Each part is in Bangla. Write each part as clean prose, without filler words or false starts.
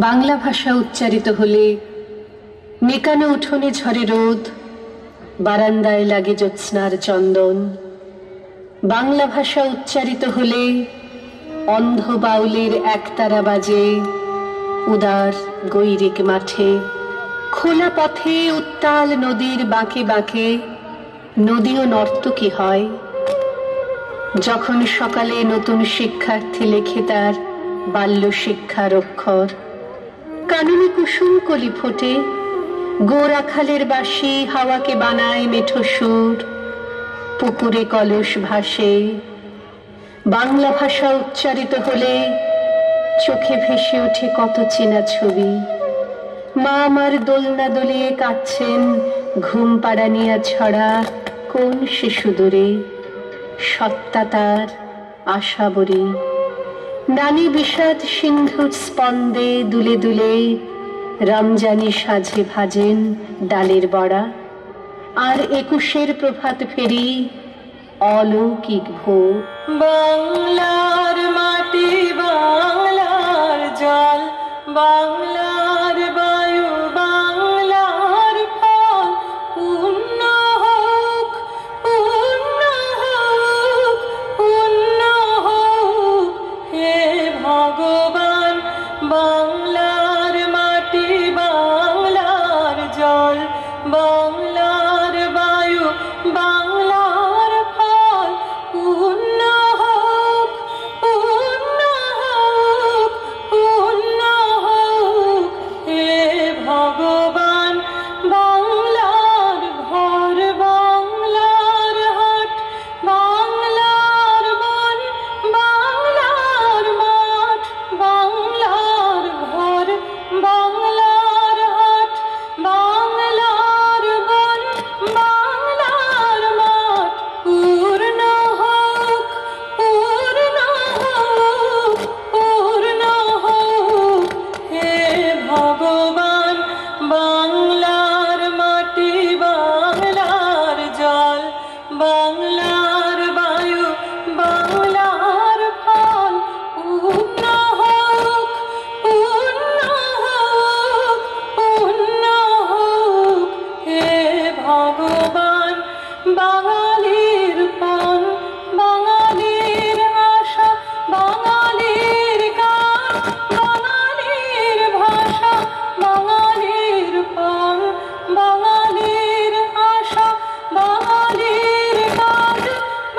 বাংলা ভাষা উচ্চারিত হলে মেকানো উঠোনে ঝরে রোদ, বারান্দায় লাগে জ্যোৎস্নার চন্দন। বাংলা ভাষা উচ্চারিত হলে অন্ধ বাউলের একতারা বাজে উদার গৈরিক মাঠে। খোলা পথে উত্তাল নদীর বাঁকে বাঁকে নদীও নর্তকী হয়। যখন সকালে নতুন শিক্ষার্থী লেখে তার বাল্য শিক্ষার অক্ষর, কাননে কুসুম কলি ফোটে, গোরাখালের বাঁশি হাওয়াকে বানায় মেঠো সুর, পুকুরে কলস ভাসে। বাংলা ভাষা উচ্চারিত হলে চোখে ভেসে ওঠে কত চেনা ছবি। মা আমার দোলনা দোলিয়ে কাঁদছেন ঘুম পাড়ানিয়া ছড়া কোন শিশু দূরে, সত্তা তার আশাবরী। নানি বিষাদ সিন্ধুর স্পন্দে দুলে দুলে রমজানি সাজে ভাজেন ডালের বড়া। আর একুশের প্রভাত ফেরি অলৌকিক ভোর। বাংলার মাটি, বাংলার জল, বাংলার বায়ু, বাংলার ফল, পূর্ণ হোক, পূর্ণ হোক, পূর্ণ হোক হে ভগবান। বাংলার মাটি, বাংলার জল, বাংলার বায়ু, বাংলার ফল, পূর্ণ হোক, পূর্ণ হোক, পূর্ণ হোক হে ভগবান। বাংলার ঘর, বাংলার হাট, বাংলার বন, বাংলার মাঠ, বাংলার ঘর, বাংলার হাট, বাংলার বন, বাংলার মাঠ, পূর্ণ হোক, পূর্ণ হোক, পূর্ণ হোক হে ভগবান। বাংলার মাটি, বাংলার জল, বাংলার বায়ু, বাংলার ফল, পূর্ণ হোক, পূর্ণ হোক, পূর্ণ হোক হে ভগবান। বাঙালির প্রাণ, বাঙালির আশা, বাঙালির গান, বাঙালির ভাষা, বাঙালির প্রাণ, বাঙালির আশা, বাঙালির গান,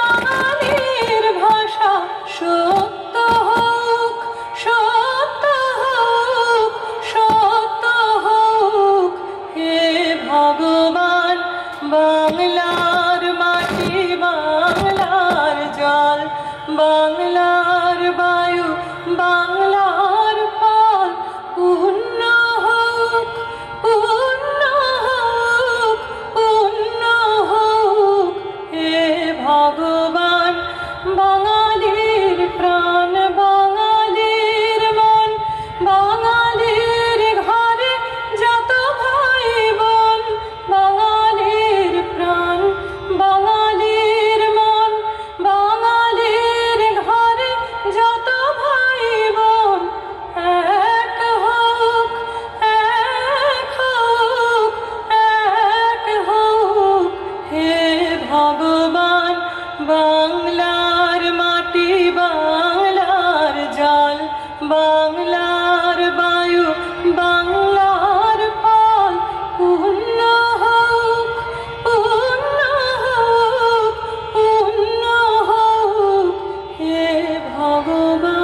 বাঙালির ভাষা। সত্য হোক, সত্য হোক, সত্য হোক হে ভগবান। বাংলার মাটি, বাংলার জল, বাংলার বায়ু, বাংলার ফল, পূর্ণ হোক, পূর্ণ হোক, পূর্ণ হোক হে ভগবান। বাঙালির প্রাণ, বাঙালির মন, বাঙালির ঘরে যত ভাই বোন, বাঙালির প্রাণ, বাঙালির মন, বাঙালির ঘরে যত ভাই বোন। এক হোক, এক হোক, এক হোক হে ভগবান। বাংলার মাটি, বাংলার জল, বাংলার বায়ু, বাংলার ফল, পূর্ণ হোক, পূর্ণ হোক, পূর্ণ হোক হে ভগবান।